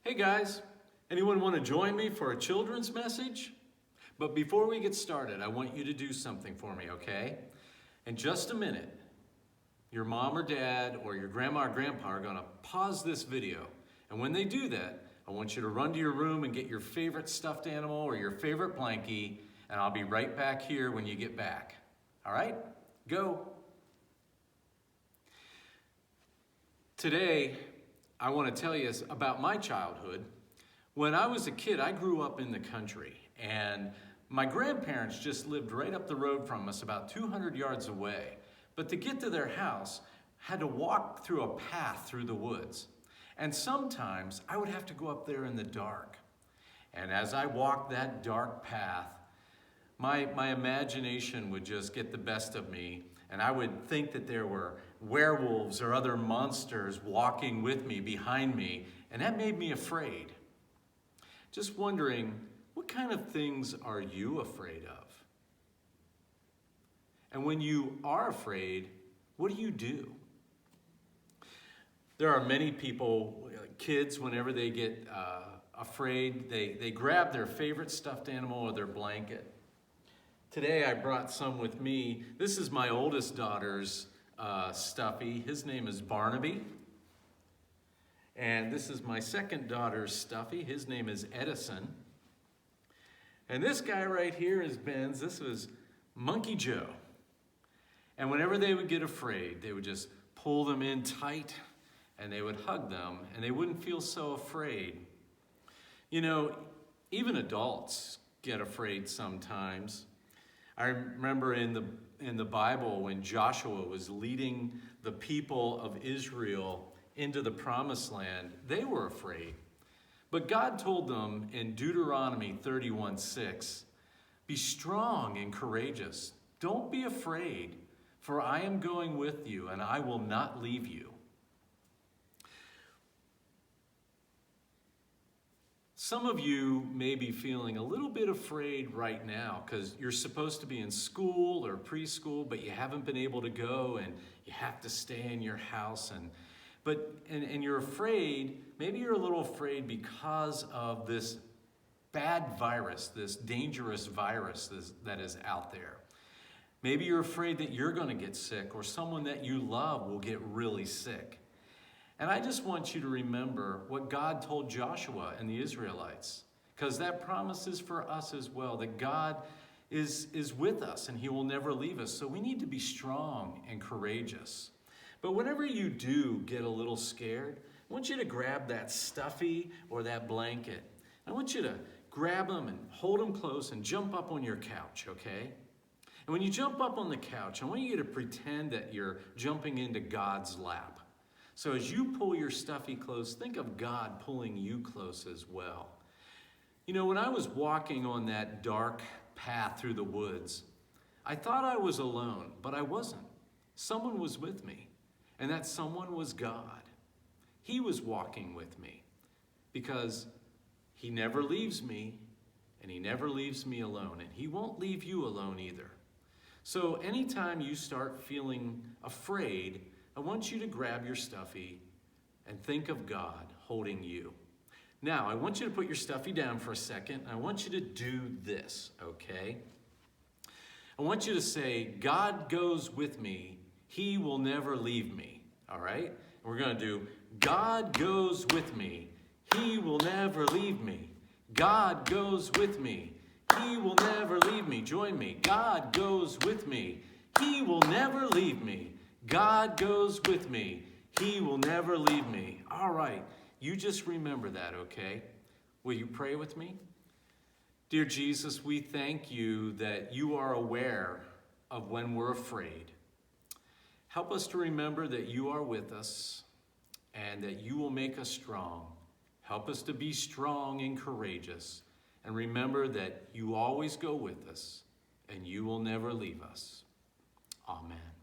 Hey guys, anyone want to join me for a children's message? But before we get started, I want you to do something for me, okay? In just a minute, your mom or dad or your grandma or grandpa are going to pause this video. And when they do that, I want you to run to your room and get your favorite stuffed animal or your favorite blankie, and I'll be right back here when you get back. All right? Go. Today, I want to tell you about my childhood. When I was a kid, I grew up in the country, and my grandparents just lived right up the road from us, about 200 yards away. But to get to their house, I had to walk through a path through the woods. And sometimes I would have to go up there in the dark. And as I walked that dark path, my imagination would just get the best of me, and I would think that there were werewolves or other monsters walking with me, behind me, and that made me afraid. Just wondering, what kind of things are you afraid of? And when you are afraid, what do? There are many people, kids, whenever they get afraid, they grab their favorite stuffed animal or their blanket. Today I brought some with me. This is my oldest daughter's stuffy. His name is Barnaby. And this is my second daughter's stuffy. His name is Edison. And this guy right here is Ben's. This was Monkey Joe. And whenever they would get afraid, they would just pull them in tight and they would hug them and they wouldn't feel so afraid. You know, even adults get afraid sometimes. I remember in the Bible when Joshua was leading the people of Israel into the promised land, they were afraid. But God told them in Deuteronomy 31:6, "Be strong and courageous. Don't be afraid, for I am going with you and I will not leave you." Some of you may be feeling a little bit afraid right now because you're supposed to be in school or preschool, but you haven't been able to go and you have to stay in your house. And you're afraid, maybe you're a little afraid because of this bad virus, this dangerous virus that is out there. Maybe you're afraid that you're going to get sick or someone that you love will get really sick. And I just want you to remember what God told Joshua and the Israelites, because that promise is for us as well, that God is with us and he will never leave us. So we need to be strong and courageous. But whenever you do get a little scared, I want you to grab that stuffy or that blanket. I want you to grab them and hold them close and jump up on your couch, okay? And when you jump up on the couch, I want you to pretend that you're jumping into God's lap. So as you pull your stuffy close, think of God pulling you close as well. You know, when I was walking on that dark path through the woods, I thought I was alone, but I wasn't. Someone was with me, and that someone was God. He was walking with me because he never leaves me, and he never leaves me alone, and he won't leave you alone either. So anytime you start feeling afraid, I want you to grab your stuffy and think of God holding you. Now, I want you to put your stuffy down for a second. I want you to do this, okay? I want you to say, God goes with me. He will never leave me, all right? We're going to do, God goes with me. He will never leave me. God goes with me. He will never leave me. Join me. God goes with me. He will never leave me. God goes with me. He will never leave me. All right, you just remember that, okay? Will you pray with me? Dear Jesus, we thank you that you are aware of when we're afraid. Help us to remember that you are with us and that you will make us strong. Help us to be strong and courageous. And remember that you always go with us and you will never leave us. Amen.